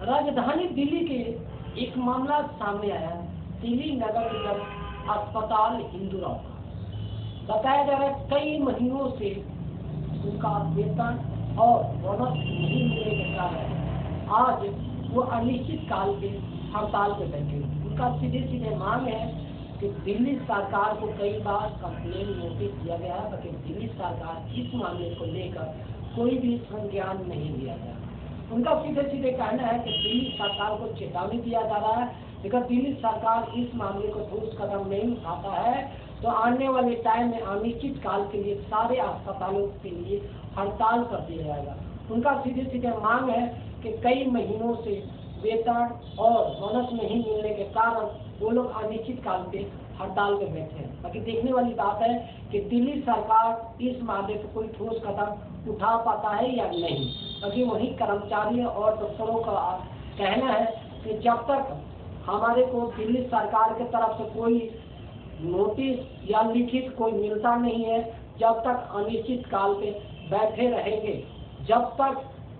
राजधानी दिल्ली के एक मामला सामने आया। दिल्ली नगर निगम अस्पताल हिंदूराव का बताया जा रहा है कई महीनों से उनका वेतन और बोनस नहीं मिलने के कारण आज वो अनिश्चित काल के हड़ताल पे बैठे। उनका सीधे सीधे मांग है कि दिल्ली सरकार को कई बार कंप्लेन नोटिस दिया गया है, लेकिन दिल्ली सरकार इस मामले को लेकर कोई भी संज्ञान नहीं लिया गया। उनका सीधे सीधे कहना है कि दिल्ली सरकार को चेतावनी दिया जा रहा है, लेकिन दिल्ली सरकार इस मामले को ठोस कदम नहीं उठाता है तो आने वाले टाइम में अनिश्चित काल के लिए सारे अस्पतालों के लिए हड़ताल कर दिया जाएगा। उनका सीधे सीधे मांग है कि कई महीनों से वेतन और बोनस नहीं मिलने के कारण वो लोग अनिश्चित काल पे हड़ताल पे बैठे हैं। बाकी देखने वाली बात है कि दिल्ली सरकार इस मामले पर कोई ठोस कदम उठा पाता है या नहीं। बाकी वही कर्मचारियों और दफ्तरों का कहना है कि जब तक हमारे को दिल्ली सरकार की तरफ से कोई नोटिस या लिखित कोई मिलता नहीं है, जब तक अनिश्चित काल पे बैठे रहेंगे, जब तक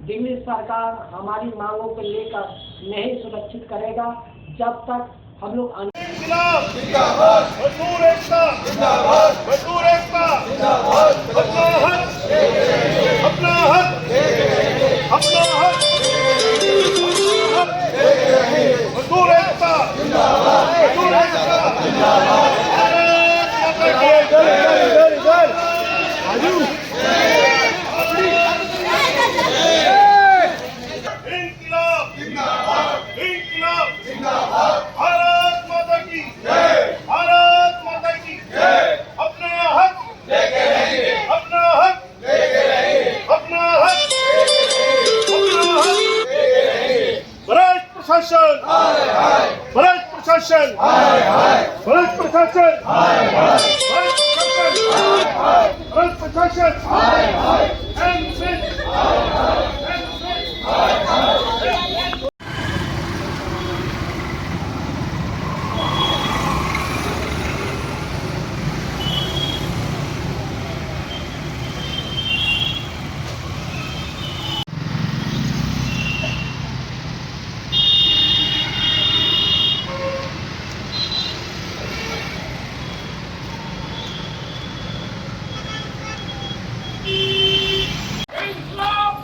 दिल्ली सरकार हमारी मांगों को लेकर नहीं सुरक्षित करेगा, जब तक हम लोग मजदूर एकता जिंदाबाद, मजदूर एकता जिंदाबाद, अपना हक, अपना हक, अपना हक, मजदूर एकता जिंदाबाद, मजदूर एकता जिंदाबाद, इंकलाब जिंदाबाद, इंकलाब जिंदाबाद, भारत माता की जय, भारत माता की जय। अपना हक लेके रहेंगे, अपना हक लेके रहेंगे, अपना हक, अपना हक लेके रहेंगे। भ्रष्ट प्रशासन हाय हाय, भ्रष्ट प्रशासन हाय हाय, भ्रष्ट प्रशासन हाय हाय, भ्रष्ट प्रशासन हाय हाय, भ्रष्ट प्रशासन हाय हाय, एमसी हाय हाय, एमसी हाय हाय।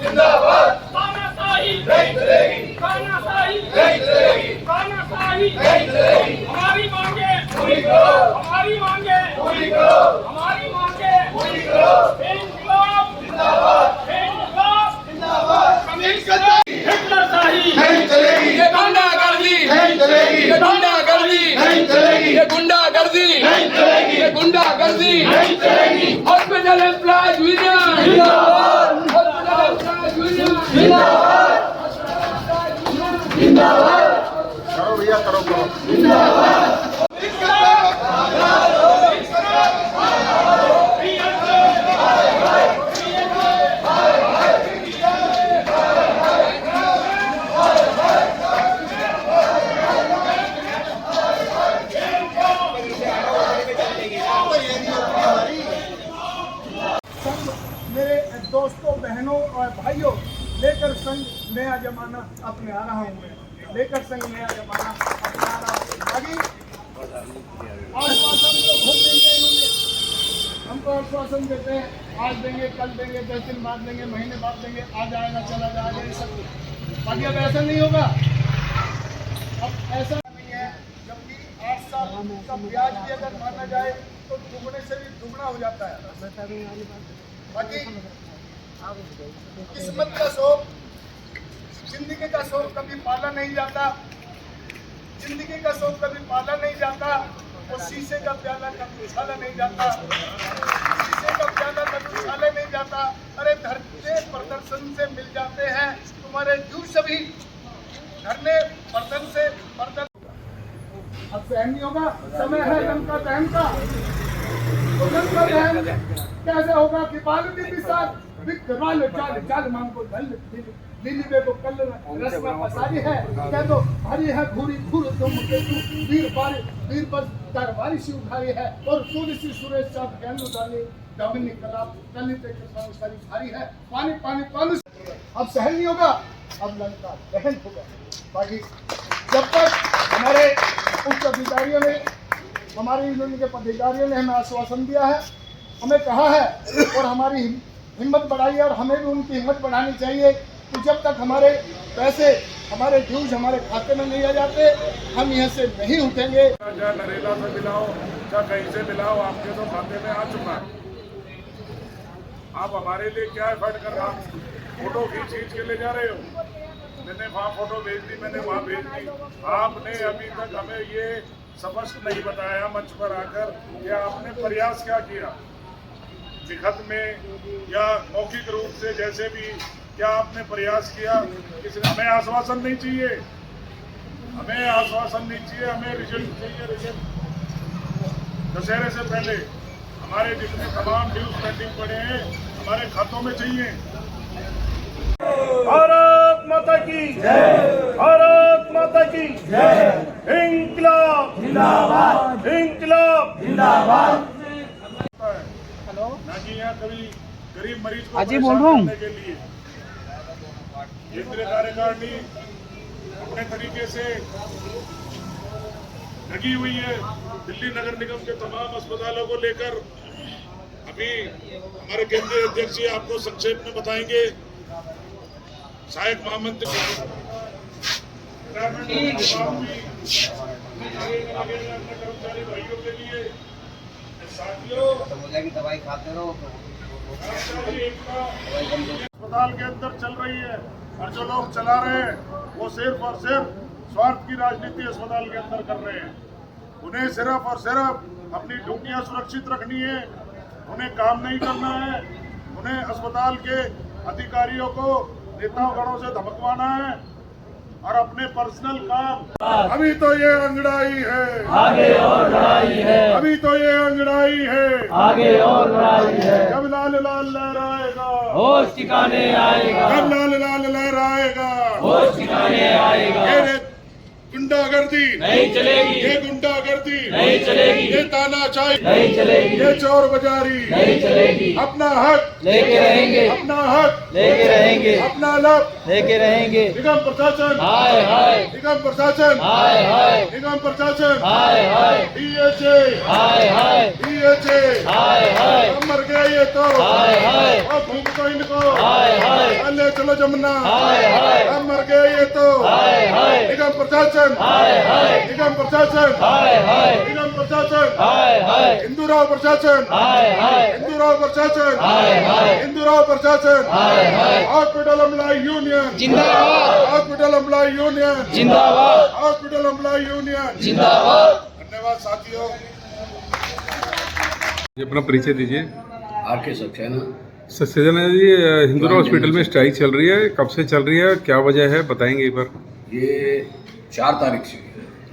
जिंदाबाद, तानाशाही नहीं चलेगी, तानाशाही नहीं चलेगी, तानाशाही नहीं चलेगी। हमारी मांगे पूरी करो, हमारी मांगे पूरी करो, हमारी मांगे पूरी करो। इंकलाब जिंदाबाद, इंकलाब जिंदाबाद, हिटलरशाही नहीं चलेगी, ये गुंडागर्दी नहीं चलेगी, ये गुंडागर्दी नहीं चलेगी, ये गुंडागर्दी नहीं चलेगी, ये गुंडागर्दी नहीं चलेगी। हॉस्पिटल एम्प्लॉयज यूनियन जिंदाबाद, जिंदाबाद, करो भैया, करो करो, जिंदाबाद। मेरे दोस्तों, बहनों और भाइयों, लेकर संघ नया जमाना अपने आ रहा हूँ मैं, लेकर संघ नया जमाना अपने आ रहा हूँ। आगे आश्वासन तो भूल देंगे, इन्होंने हमको आश्वासन देते हैं, आज देंगे, कल देंगे, 10 दिन बाद देंगे, महीने बाद देंगे, आ जाएगा, चला जाएगा, ये सब। बाकी अब ऐसा नहीं होगा, अब ऐसा नहीं है। जबकि 8 साल का ब्याज भी अगर माना जाए तो दुगने से भी दुगना हो जाता है। बाकी किस्मत का शौक, जिंदगी का शौक कभी पाला नहीं जाता, जिंदगी का शौक कभी पाला नहीं जाता, और शीशे का प्याला कभी उछाला नहीं जाता, शीशे का प्याला कभी उछाला नहीं जाता। अरे धरने प्रदर्शन से मिल जाते हैं तुम्हारे जूस, सभी धरने प्रदर्शन से प्रदर्शन। अब सहन नहीं होगा, समय है जन का दहन का, तो जन का दहन कैसे होगा कि बालू के साथ विक्रमाल जाल जाल मांग को दल दिल्ली में वो कल रस्मा पसारी है, कह दो हरी है भूरी भूर तुम के तू वीर बस दरबारी से उठारी है, और तुलसी सुरेश साहब कहने डाली दामिनी कला कलित के सारी भारी है। पानी पानी पानी अब सहन नहीं होगा, अब लंका दहन होगा। बाकी जब तक हमारे उच्च अधिकारियों ने, हमारी यूनियन के पदाधिकारियों ने हमें आश्वासन दिया है, हमें कहा है और हमारी हिम्मत बढ़ाई है, और हमें भी उनकी हिम्मत बढ़ानी चाहिए कि जब तक हमारे पैसे, हमारे ड्यूज हमारे खाते में नहीं आ जाते, हम यहाँ से नहीं उठेंगे। चाहे नरेला से मिलाओ, चाहे कहीं से मिलाओ, आपके तो खाते में आ चुका है। आप हमारे लिए क्या एफर्ट कर रहा, फोटो खींच के ले जा रहे हो। मैंने वहाँ फोटो भेज दी, मैंने वहाँ भेज दी। आपने अभी तक हमें ये स्पष्ट नहीं बताया मंच पर आकर कि आपने प्रयास क्या किया, लिखत में या मौखिक रूप से, जैसे भी क्या आपने प्रयास किया। हमें आश्वासन नहीं चाहिए, हमें आश्वासन नहीं चाहिए, हमें रिजल्ट चाहिए। रिजल्ट दशहरे से पहले हमारे जितने तमाम ड्यूज पेंडिंग पड़े हैं हमारे खातों में चाहिए। भारत माता की जय, भारत माता की जय, इंकलाब जिंदाबाद, इंकलाब जिंदाबाद। हेलो ना कि यहाँ कभी गरीब मरीज को अजी बोल रहा हूँ के लिए केंद्रीय कार्यकारिणी अपने तरीके से लगी हुई है। दिल्ली नगर निगम के तमाम अस्पतालों को लेकर अभी हमारे केंद्रीय अध्यक्ष जी आपको संक्षेप में बताएंगे। सहायक महामंत्री कर्मचारी भाइयों के लिए साथियों की दवाई खाते रहो अस्पताल के अंदर चल रही है, और जो लोग चला रहे हैं वो सिर्फ और सिर्फ स्वार्थ की राजनीति अस्पताल के अंदर कर रहे हैं। उन्हें सिर्फ और सिर्फ अपनी ड्यूटियां सुरक्षित रखनी है, उन्हें काम नहीं करना है, उन्हें अस्पताल के अधिकारियों को नेताओं गणों से धमकवाना है और अपने पर्सनल काम। अभी तो ये अंगड़ाई है, आगे और लड़ाई है, अभी तो ये अंगड़ाई है, आगे और लड़ाई है। जब लाल लाल लहराएगा होश ठिकाने आएगा, जब लाल लाल लहराएगा होश ठिकाने आएगा। ये गुंडागर्दी नहीं चलेगी, ये गुंडागर्दी नहीं चलेगी, ये तानाशाही नहीं चलेगी, ये चोर बाजारी नहीं चलेगी। अपना हक लेके रहेंगे, अपना हक लेके रहेंगे, अपना लाभ लेके रहेंगे। निगम प्रशासन, हाय हाय, निगम प्रशासन, हाय हाय, निगम प्रशासन, हाय हाय, डीएचए, हाय हाय, डीएचए, हाय हाय, अब मर गए ये तो, हाय हाय, अब भूख तो इनको, हाय हाय, अल्ले चलो जमुना, हाय हाय, अब मर गए ये तो, हाय हाय, निगम प्रशासन, हाय हाय, निगम प्रशासन, हाय हाय, निगम प्रशासन, हाय हाय, हिंदूराव प्रशासन, हाय हाय, हिंदूराव प्रशासन, हाय हाय, हिंदूराव प्रशासन, हाय हाय, हॉस्पिटल एम्प्लॉय यूनियन जिंदाबाद, हॉस्पिटल एम्प्लॉय यूनियन जिंदाबाद, हॉस्पिटल एम्प्लॉय यूनियन जिंदाबाद। धन्यवाद साथियों। जी अपना परिचय दीजिए। आर के सक्सेना। सक्सेना जी, हिंदूराव हॉस्पिटल में स्ट्राइक चल रही है, कब से चल रही है, क्या वजह है, बताएंगे एक बार। ये 4 तारीख से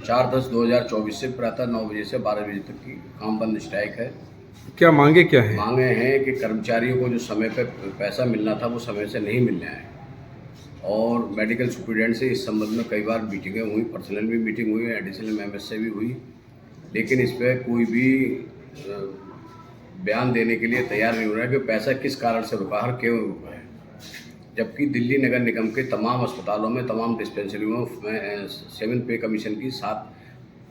4/10/2024 से प्रातः 9 बजे से 12 बजे तक की काम बंद स्ट्राइक है। क्या मांगे क्या है? मांगे हैं कि कर्मचारियों को जो समय पे पैसा मिलना था वो समय से नहीं मिल रहा है, और मेडिकल सुपरिटेंडेंट से इस संबंध में कई बार मीटिंगें हुई, पर्सनल भी मीटिंग हुई, एडिशनल एमएस से भी हुई, लेकिन इस पर कोई भी बयान देने के लिए तैयार नहीं हो रहा है कि पैसा किस कारण से रुका है, क्यों रुका है। जबकि दिल्ली नगर निगम के तमाम अस्पतालों में, तमाम डिस्पेंसरियों में 7 पे कमीशन की 7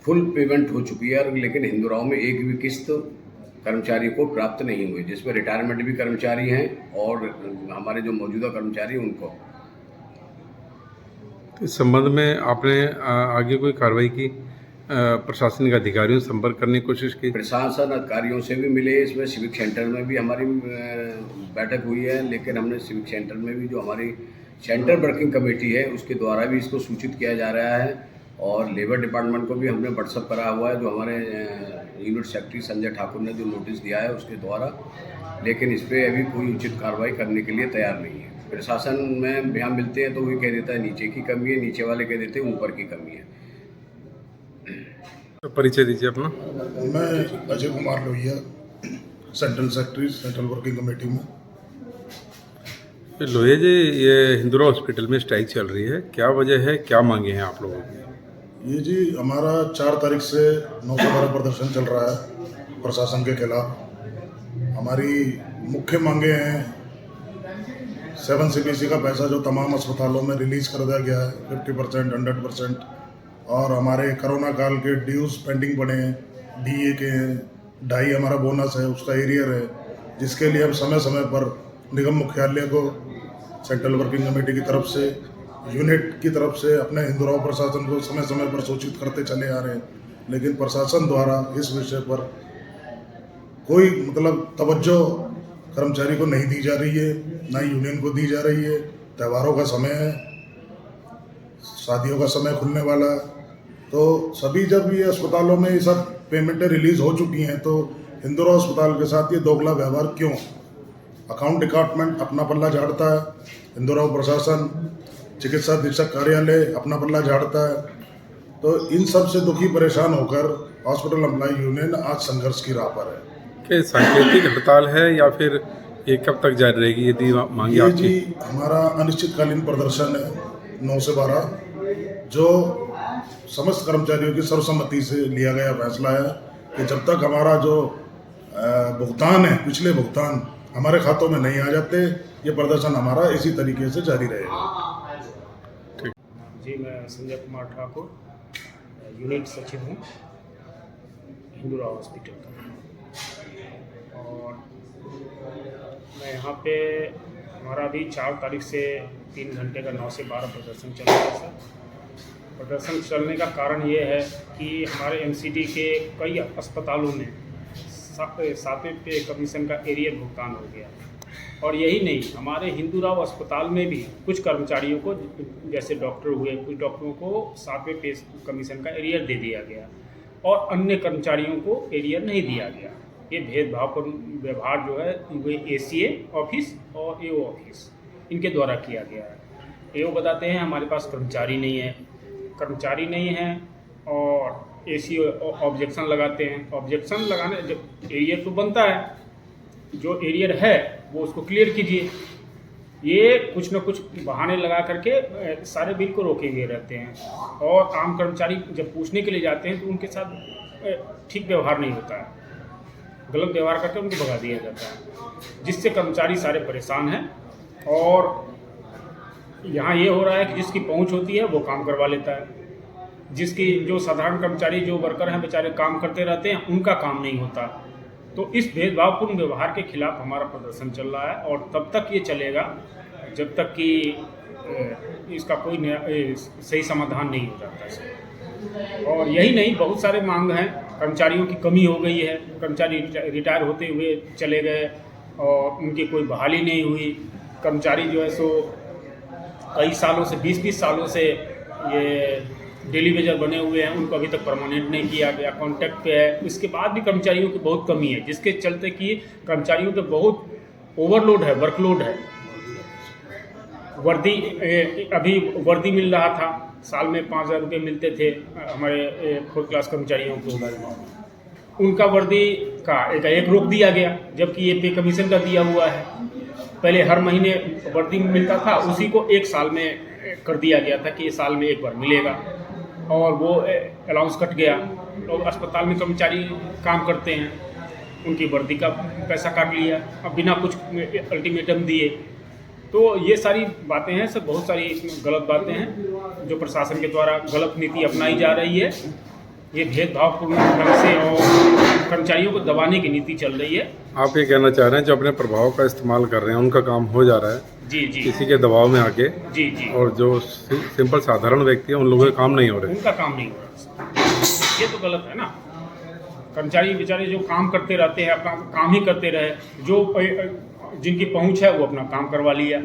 फुल पेमेंट हो चुकी है, लेकिन हिंदूराव में एक भी किस्त कर्मचारी को प्राप्त नहीं हुई, जिसमें रिटायरमेंट भी कर्मचारी हैं और हमारे जो मौजूदा कर्मचारी हैं उनको। इस संबंध में आपने आगे कोई कार्रवाई की? प्रशासनिक अधिकारियों से संपर्क करने की कोशिश की? प्रशासन अधिकारियों से भी मिले, इसमें सिविक सेंटर में भी हमारी बैठक हुई है, लेकिन हमने सिविक सेंटर में भी जो हमारी सेंटर वर्किंग कमेटी है उसके द्वारा भी इसको सूचित किया जा रहा है, और लेबर डिपार्टमेंट को भी हमने व्हाट्सअप करा हुआ है, जो हमारे यूनिट सेक्रेटरी संजय ठाकुर ने जो नोटिस दिया है उसके द्वारा, लेकिन इस पर अभी कोई उचित कार्रवाई करने के लिए तैयार नहीं है। प्रशासन में यहाँ मिलते हैं तो वो कह देता है नीचे की कमी है, नीचे वाले कह देते हैं ऊपर की कमी है। तो परिचय दीजिए अपना। मैं Ajay Kumar Lohia, central secretary, central working committee में। लोहिया जी, ये हिंदूराव हॉस्पिटल में स्ट्राइक चल रही है, क्या वजह है, क्या मांगे हैं आप लोगों की? ये जी हमारा 4 तारीख से 9 से 12 प्रदर्शन चल रहा है प्रशासन के खिलाफ। हमारी मुख्य मांगे हैं 7 CPC का पैसा जो तमाम अस्पतालों में रिलीज कर दिया गया है 50%, 100%, और हमारे कोरोना काल के ड्यूज पेंडिंग पड़े हैं, DA के हैं, 2.5 हमारा बोनस है, उसका एरियर है, जिसके लिए हम समय समय पर निगम मुख्यालय को सेंट्रल वर्किंग कमेटी की तरफ से, यूनिट की तरफ से, अपने हिंदुराव प्रशासन को समय समय पर सूचित करते चले आ रहे हैं, लेकिन प्रशासन द्वारा इस विषय पर कोई तवज्जो कर्मचारी को नहीं दी जा रही है, ना ही यूनियन को दी जा रही है। त्योहारों का समय है, शादियों का समय खुलने वाला, तो सभी जब ये अस्पतालों में ये सब पेमेंटें रिलीज हो चुकी हैं, तो हिंदुराव अस्पताल के साथ ये दोगला व्यवहार क्यों? अकाउंट डिपार्टमेंट अपना पल्ला झाड़ता है, हिंदुराव प्रशासन, चिकित्सा अधीक्षक कार्यालय अपना पल्ला झाड़ता है। तो इन सब से दुखी परेशान होकर हॉस्पिटल एम्प्लॉय यूनियन आज संघर्ष की राह पर है। क्या सांकेतिक हड़ताल है या फिर ये कब तक जारी रहेगी यदि मांगे ये आपकी? जी हमारा अनिश्चितकालीन प्रदर्शन है 9 से 12, जो समस्त कर्मचारियों की सर्वसम्मति से लिया गया फैसला है कि जब तक हमारा जो भुगतान है, पिछले भुगतान हमारे खातों में नहीं आ जाते, ये प्रदर्शन हमारा इसी तरीके से जारी रहेगा। जी, मैं संजय कुमार ठाकुर, यूनिट सचिव हूँ हिंदुराव हॉस्पिटल का, और मैं यहाँ पे हमारा अभी 4 तारीख से 3 घंटे का 9 से 12 प्रदर्शन चल रहा है सर। प्रदर्शन चलने का कारण ये है कि हमारे MCD के कई अस्पतालों में 7वें पे कमीशन का एरियर भुगतान हो गया, और यही नहीं, हमारे हिंदुराव अस्पताल में भी कुछ कर्मचारियों को, जैसे डॉक्टर हुए, कुछ डॉक्टरों को 7वें पे कमीशन का एरियर दे दिया गया और अन्य कर्मचारियों को एरियर नहीं दिया गया। ये भेदभावपूर्ण व्यवहार जो है वो ACA ऑफिस और AO ऑफिस इनके द्वारा किया गया है। AO बताते हैं हमारे पास कर्मचारी नहीं है, और ACO ऑब्जेक्शन लगाते हैं। ऑब्जेक्शन लगाने, जब एरियर तो बनता है, जो एरियर है वो उसको क्लियर कीजिए। ये कुछ न कुछ बहाने लगा करके सारे बिल को रोके हुए रहते हैं, और आम कर्मचारी जब पूछने के लिए जाते हैं तो उनके साथ ठीक व्यवहार नहीं होता है, गलत व्यवहार करके उनको भगा दिया जाता है, जिससे कर्मचारी सारे परेशान हैं। और यहाँ ये हो रहा है कि जिसकी पहुँच होती है वो काम करवा लेता है, जिसकी जो साधारण कर्मचारी, जो वर्कर हैं, बेचारे काम करते रहते हैं, उनका काम नहीं होता। तो इस भेदभावपूर्ण व्यवहार के खिलाफ हमारा प्रदर्शन चल रहा है, और तब तक ये चलेगा जब तक कि इसका कोई सही समाधान नहीं हो जाता है। और यही नहीं, बहुत सारे मांग हैं। कर्मचारियों की कमी हो गई है, कर्मचारी रिटायर होते हुए चले गए और उनकी कोई बहाली नहीं हुई। कर्मचारी जो है सो कई सालों से, 20-20 सालों से ये डेली वेजर बने हुए हैं, उनको अभी तक परमानेंट नहीं किया गया, कॉन्ट्रैक्ट पे है। इसके बाद भी कर्मचारियों की बहुत कमी है, जिसके चलते कि कर्मचारियों पे बहुत ओवरलोड है, वर्कलोड है। वर्दी, अभी वर्दी मिल रहा था, साल में 5,000 रुपये मिलते थे हमारे 4th क्लास कर्मचारियों को, उनका वर्दी का एक रोक दिया गया, जबकि ये पे कमीशन का दिया हुआ है। पहले हर महीने वर्दी मिलता था, उसी को 1 साल में कर दिया गया था कि ये साल में 1 बार मिलेगा, और वो अलाउंस कट गया। तो अस्पताल में कर्मचारी काम करते हैं, उनकी वर्दी का पैसा काट लिया, अब बिना कुछ अल्टीमेटम दिए। तो ये सारी बातें हैं, सब बहुत सारी गलत बातें हैं जो प्रशासन के द्वारा गलत नीति अपनाई जा रही है। ये भेदभावपूर्ण ढंग से और कर्मचारियों को दबाने की नीति चल रही है। आप ये कहना चाह रहे हैं जो अपने प्रभाव का इस्तेमाल कर रहे हैं, उनका काम हो जा रहा है जी, किसी के दबाव में आके, जी, और जो सिंपल साधारण व्यक्ति हैं उन लोगों के काम नहीं हो रहे, उनका काम नहीं हो रहा। ये तो गलत है ना। कर्मचारी बेचारे जो काम करते रहते हैं, अपना काम ही करते रहे, जो जिनकी पहुंच है वो अपना काम करवा लिया,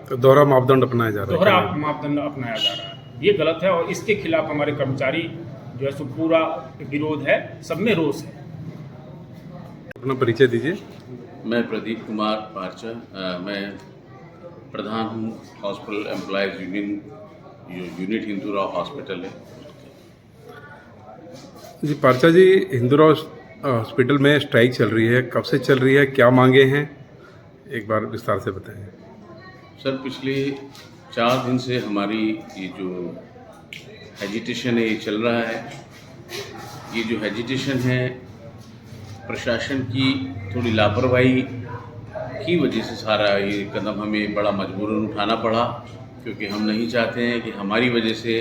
तो दोहरा मापदंड अपनाया जा रहा है। दोहरा मापदंड अपनाया जा रहा है, ये गलत है, और इसके खिलाफ हमारे कर्मचारी जो है सो पूरा विरोध है, सब में रोष है। अपना परिचय दीजिए। मैं प्रदीप कुमार पार्चा, मैं प्रधान हूँ hospital employees union, unit Hindu Rao hospital है। जी पार्चा जी, हिंदुराव हॉस्पिटल में स्ट्राइक चल रही है, कब से चल रही है, क्या मांगे हैं, एक बार विस्तार से बताएं। सर, पिछले 4 दिन से हमारी ये जो एजिटेशन है ये चल रहा है। ये जो एजिटेशन है प्रशासन की थोड़ी लापरवाही की वजह से सारा ये कदम हमें बड़ा मजबूरन उठाना पड़ा, क्योंकि हम नहीं चाहते हैं कि हमारी वजह से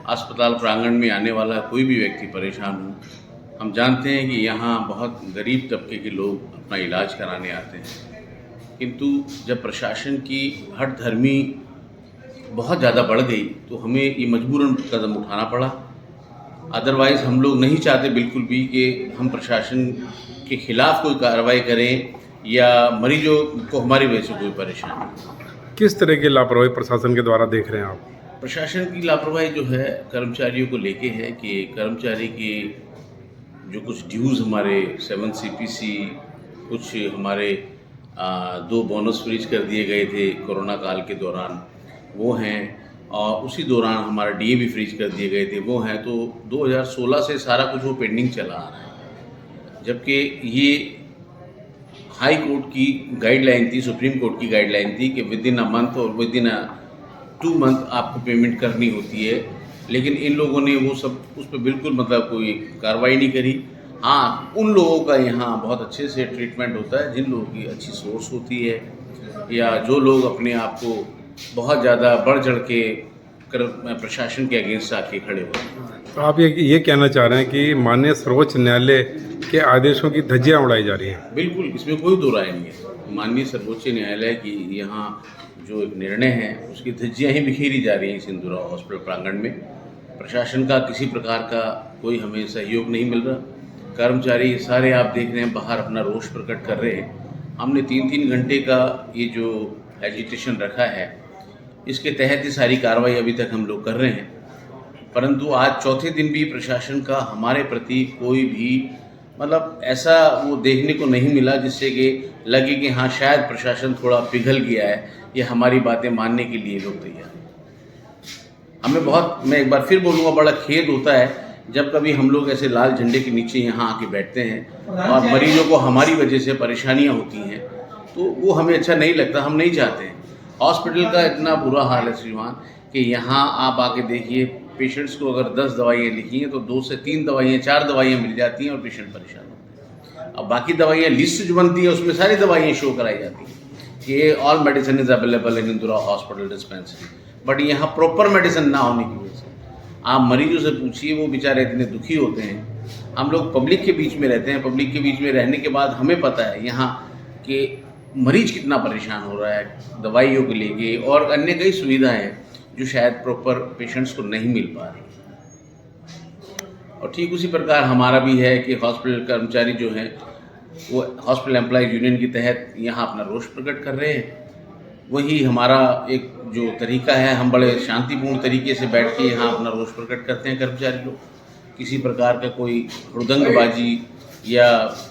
अस्पताल प्रांगण में आने वाला कोई भी व्यक्ति परेशान हो। हम जानते हैं कि यहाँ बहुत गरीब तबके के लोग अपना इलाज कराने आते हैं, किंतु जब प्रशासन की हठधर्मी बहुत ज़्यादा बढ़ गई तो हमें ये मजबूरन कदम उठाना पड़ा। अदरवाइज़ हम लोग नहीं चाहते बिल्कुल भी कि हम प्रशासन के खिलाफ कोई कार्रवाई करें या मरीजों को हमारी वजह से कोई परेशानी। किस तरह की लापरवाही प्रशासन के द्वारा देख रहे हैं आप? प्रशासन की लापरवाही जो है कर्मचारियों को लेके है कि कर्मचारी के जो कुछ ड्यूज़ हमारे 7 CPC, कुछ हमारे 2 बोनस फ्रीज कर दिए गए थे कोरोना काल के दौरान, वो हैं, और उसी दौरान हमारा DA भी फ्रीज कर दिए गए थे, वो हैं। तो 2016 से सारा कुछ वो पेंडिंग चला आ रहा है, जबकि ये हाई कोर्ट की गाइडलाइन थी, सुप्रीम कोर्ट की गाइडलाइन थी कि विद इन अ मंथ और विद इन 2 मंथ आपको पेमेंट करनी होती है। लेकिन इन लोगों ने वो सब उस पर बिल्कुल मतलब कोई कार्रवाई नहीं करी। हाँ, उन लोगों का यहाँ बहुत अच्छे से ट्रीटमेंट होता है जिन लोगों की अच्छी सोर्स होती है, या जो लोग अपने आप को बहुत ज़्यादा बढ़ चढ़ के प्रशासन के अगेंस्ट आके खड़े होते हैं। तो आप ये कहना चाह रहे हैं कि माननीय सर्वोच्च न्यायालय के आदेशों की धज्जियां उड़ाई जा रही हैं? बिल्कुल, इसमें कोई दो राय नहीं है। माननीय सर्वोच्च न्यायालय की यहाँ जो एक निर्णय है उसकी धज्जियां ही बिखेरी जा रही हैं इस हिंदूराव हॉस्पिटल प्रांगण में। प्रशासन का किसी प्रकार का कोई हमें सहयोग नहीं मिल रहा। कर्मचारी सारे आप देख रहे हैं बाहर अपना रोष प्रकट कर रहे हैं। हमने 3-3 घंटे का ये जो एजिटेशन रखा है, इसके तहत ही सारी कार्रवाई अभी तक हम लोग कर रहे हैं, परंतु आज चौथे दिन भी प्रशासन का हमारे प्रति कोई भी मतलब ऐसा वो देखने को नहीं मिला जिससे कि लगे कि हाँ शायद प्रशासन थोड़ा पिघल गया है या हमारी बातें मानने के लिए लोग तैयार हैं। हमें बहुत, मैं एक बार फिर बोलूँगा, बड़ा खेद होता है जब कभी हम लोग ऐसे लाल झंडे के नीचे यहाँ आके बैठते हैं और मरीजों को हमारी वजह से परेशानियाँ होती हैं, तो वो हमें अच्छा नहीं लगता। हम नहीं चाहते हैं। हॉस्पिटल का इतना बुरा हाल है श्रीमान कि यहाँ आप आके देखिए, पेशेंट्स को अगर 10 दवाइयाँ लिखी हैं तो 2 से 3 दवाइयाँ 4 दवाइयाँ मिल जाती हैं और पेशेंट परेशान होते हैं। अब बाकी दवाइयाँ लिस्ट जो बनती है उसमें सारी दवाइयाँ शो कराई जाती हैं कि all medicine is available in Hindu Rao hospital dispensary, but यहाँ प्रॉपर मेडिसिन ना होने की वजह से आप मरीजों से पूछिए, वो बेचारे इतने दुखी होते हैं। हम लोग पब्लिक के बीच में रहते हैं, पब्लिक के बीच में रहने के बाद हमें पता है यहाँ कि मरीज कितना परेशान हो रहा है दवाइयों को लेके, और अन्य कई सुविधाएं हैं जो शायद प्रॉपर पेशेंट्स को नहीं मिल पा रही। और ठीक उसी प्रकार हमारा भी है कि हॉस्पिटल कर्मचारी जो हैं वो हॉस्पिटल एम्प्लॉयज़ यूनियन के तहत यहाँ अपना रोष प्रकट कर रहे हैं। वही हमारा एक जो तरीका है, हम बड़े शांतिपूर्ण तरीके से बैठ के यहाँ अपना रोष प्रकट करते हैं कर्मचारी लोग। किसी प्रकार का कोई हुड़दंगबाजी या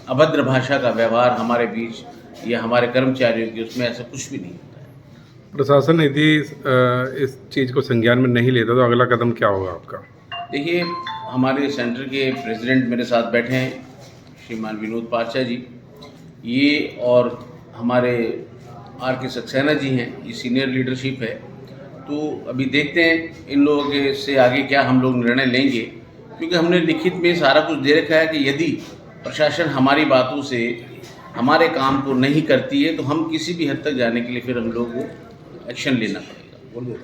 अभद्र भाषा का व्यवहार हमारे बीच या हमारे कर्मचारियों की, उसमें ऐसा कुछ भी नहीं होता है। प्रशासन यदि इस चीज़ को संज्ञान में नहीं लेता तो अगला कदम क्या होगा आपका? देखिए, हमारे सेंटर के प्रेसिडेंट मेरे साथ बैठे हैं, श्रीमान विनोद पारचा जी, ये और हमारे RK सक्सेना जी हैं, ये सीनियर लीडरशिप है। तो अभी देखते हैं इन लोगों के से आगे क्या हम लोग निर्णय लेंगे, क्योंकि हमने लिखित में सारा कुछ दे रखा है कि यदि प्रशासन हमारी बातों से हमारे काम को नहीं करती है तो हम किसी भी हद तक जाने के लिए फिर हम लोग को एक्शन लेना पड़ेगा। बोलिए,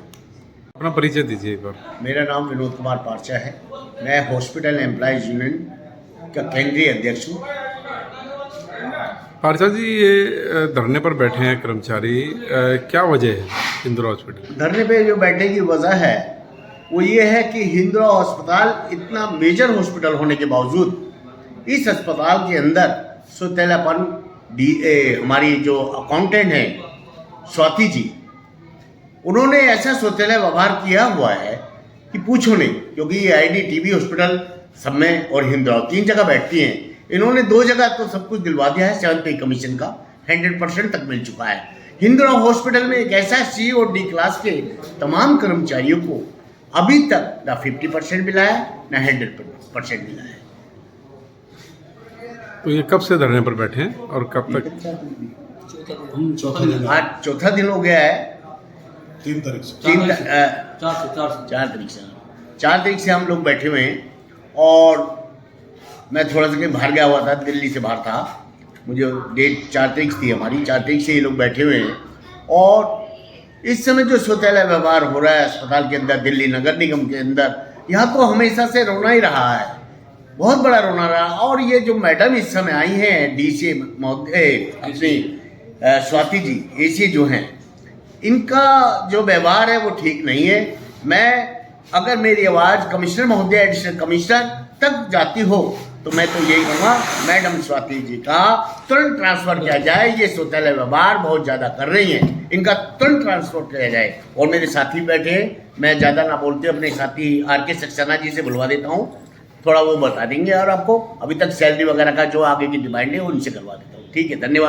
अपना परिचय दीजिए एक बार। मेरा नाम विनोद कुमार पारचा है। मैं हॉस्पिटल एम्प्लॉयज़ यूनियन का केंद्रीय अध्यक्ष हूँ। पारचा जी, ये धरने पर बैठे हैं कर्मचारी, क्या वजह है हिंदूराव हॉस्पिटल? धरने पे जो बैठने की वजह है वो ये है कि हिंदूराव अस्पताल इतना मेजर हॉस्पिटल होने के बावजूद इस अस्पताल के अंदर सौतेलापन, हमारी जो अकाउंटेंट हैं स्वाति जी, उन्होंने ऐसा सौतेला व्यवहार किया हुआ है कि पूछो नहीं। क्योंकि ये IDTB हॉस्पिटल सब में और हिंदूराव 3 जगह बैठती हैं, इन्होंने 2 जगह तो सब कुछ दिलवा दिया है। 7 पे कमीशन का 100% तक मिल चुका है। हिंदूराव हॉस्पिटल में एक ऐसा C और D क्लास के तमाम कर्मचारियों को अभी तक ना 50% मिला है ना 100% मिला है। तो ये कब से धरने पर बैठे हैं और कब तक? आज चौथा दिन हो गया है। 3 तारीख से 4 तारीख से हम लोग बैठे हुए हैं। और मैं थोड़ा सा कहीं बाहर गया हुआ था, दिल्ली से बाहर था, मुझे डेट 4 तारीख थी हमारी, 4 तारीख से ये लोग बैठे हुए हैं। और इस समय जो सौतेला व्यवहार हो रहा है अस्पताल के अंदर, दिल्ली नगर निगम के अंदर, यहाँ तो हमेशा से रोना ही रहा है, बहुत बड़ा रोना रहा। और ये जो मैडम इस समय आई हैं डीसी महोदय अपनी स्वाति जी, एसी जो हैं, इनका जो व्यवहार है वो ठीक नहीं है। मैं अगर मेरी आवाज़ कमिश्नर महोदय, एडिशनल कमिश्नर तक जाती हो तो मैं तो यही कहूँगा, मैडम स्वाति जी का तुरंत ट्रांसफ़र किया जाए। ये सौतेला व्यवहार बहुत ज़्यादा कर रही हैं, इनका तुरंत ट्रांसफ़र किया जाए। और मेरे साथी बैठे हैं, मैं ज़्यादा ना बोलते अपने साथी RK सक्सेना जी से बुलवा देता हूँ, थोड़ा वो बता देंगे। और आपको अभी तक सैलरी वगैरह का जो आगे की डिमांड है उनसे करवा देता हूँ। ठीक है, धन्यवाद।